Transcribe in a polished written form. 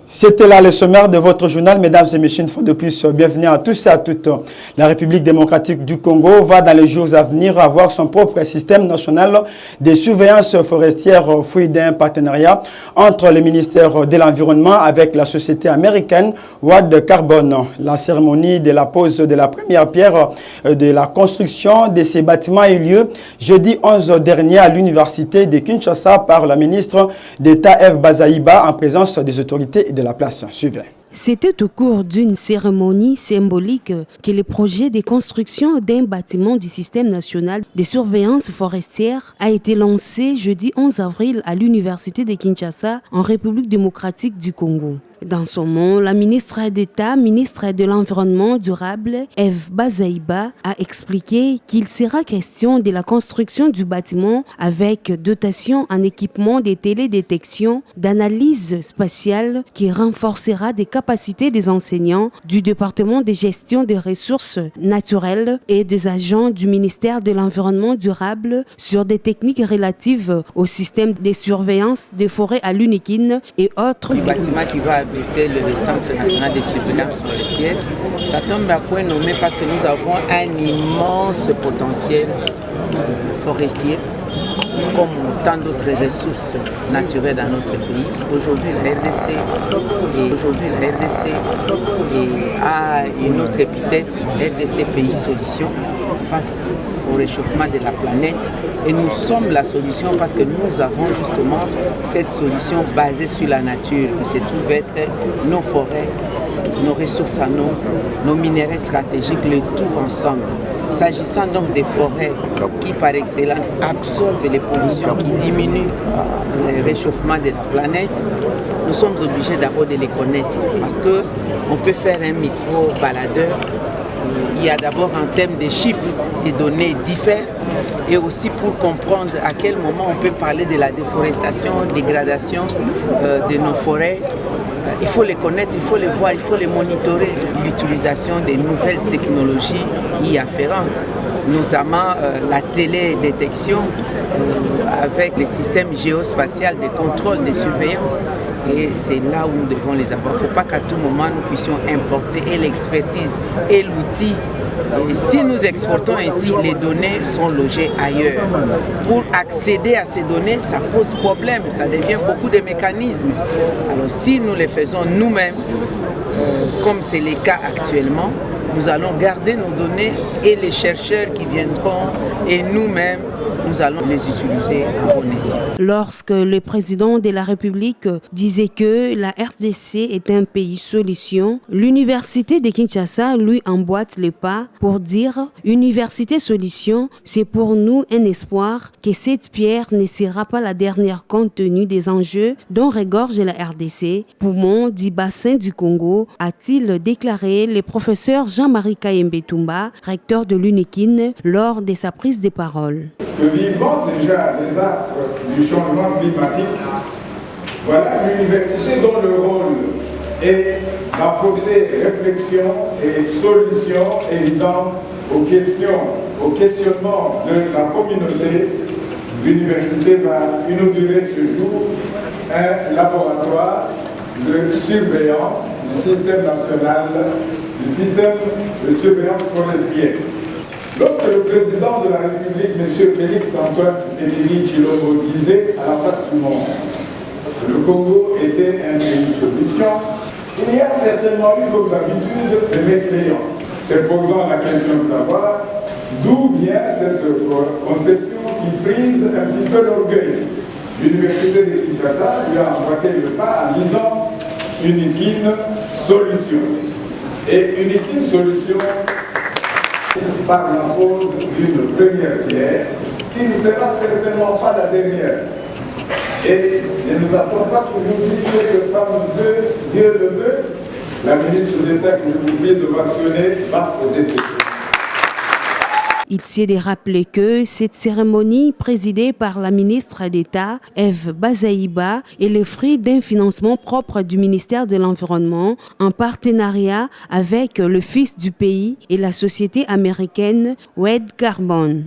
C'était là le sommaire de votre journal, mesdames et messieurs, une fois de plus, bienvenue à tous et à toutes. La République démocratique du Congo va dans les jours à venir avoir son propre système national de surveillance forestière fruit d'un partenariat entre le ministère de l'Environnement avec la société américaine Wad Carbon. La cérémonie de la pose de la première pierre de la construction de ces bâtiments a eu lieu jeudi 11 dernier à l'université de Kinshasa par la ministre d'État Eve Bazaïba en présence des autorités de la place. Suivez. C'était au cours d'une cérémonie symbolique que le projet de construction d'un bâtiment du système national de surveillance forestière a été lancé jeudi 11 avril à l'université de Kinshasa en République démocratique du Congo. Dans son nom, la ministre d'État, ministre de l'Environnement durable, Eve Bazaïba, a expliqué qu'il sera question de la construction du bâtiment avec dotation en équipement de télédétection, d'analyse spatiale qui renforcera des capacités des enseignants du département de gestion des ressources naturelles et des agents du ministère de l'Environnement durable sur des techniques relatives au système de surveillance des forêts à l'Unikin et autres. Le bâtiment qui va abriter le Centre national de surveillance forestière, ça tombe à point nommé parce que nous avons un immense potentiel forestier comme tant d'autres ressources naturelles dans notre pays. Aujourd'hui, la RDC a une autre épithète, RDC Pays Solution, face au réchauffement de la planète. Et nous sommes la solution parce que nous avons justement cette solution basée sur la nature, qui se trouve être nos forêts, nos ressources en eau, nos minéraux stratégiques, le tout ensemble. S'agissant donc des forêts qui par excellence absorbent les pollutions, qui diminuent le réchauffement de la planète, nous sommes obligés d'abord de les connaître parce qu'on peut faire un micro-baladeur. Il y a d'abord en termes de chiffres, des données diffèrent et aussi pour comprendre à quel moment on peut parler de la déforestation, dégradation de nos forêts. Il faut les connaître, il faut les voir, il faut les monitorer. L'utilisation des nouvelles technologies y afférentes, notamment la télédétection avec les systèmes géospatial de contrôle, de surveillance. Et c'est là où nous devons les avoir. Il ne faut pas qu'à tout moment nous puissions importer et l'expertise et l'outil. Et si nous exportons ainsi, les données sont logées ailleurs. Pour accéder à ces données, ça pose problème, ça devient beaucoup de mécanismes. Alors si nous les faisons nous-mêmes, comme c'est le cas actuellement, nous allons garder nos données et les chercheurs qui viendront et nous-mêmes, nous allons les utiliser à bon escient. Lorsque le président de la République disait que la RDC est un pays solution, l'université de Kinshasa lui emboîte les pas pour dire « Université solution, c'est pour nous un espoir que cette pierre ne sera pas la dernière compte tenu des enjeux dont regorge la RDC, poumon du bassin du Congo », a-t-il déclaré le professeur Jean-Marie Kayembe Toumba, recteur de l'Unikin, lors de sa prise de parole. Que vivant déjà les affres du changement climatique, voilà l'université dont le rôle est d'apporter réflexion et solutions évidentes aux questionnements de la communauté. L'université va inaugurer ce jour un laboratoire de surveillance du système national, du système de surveillance forestière. Lorsque le président de la République, M. Félix Antoine Tshisekedi Tshilombo, disait à la face du monde que le Congo était un pays solution, il y a certainement eu comme d'habitude des mécréants, se posant la question de savoir d'où vient cette conception qui frise un petit peu l'orgueil. L'université de Kinshasa lui a emboîté le pas en disant Unikin solution. Et Unikin solution par la pose d'une première pierre, qui ne sera certainement pas la dernière. Et ne nous attend pas toujours dit ce que femme veut, Dieu le veut. La ministre d'État que vous oubliez de mentionner va aux effets. Il s'est de rappeler que cette cérémonie, présidée par la ministre d'État, Eve Bazaïba, est le fruit d'un financement propre du ministère de l'Environnement en partenariat avec le fils du pays et la société américaine Wad Carbon.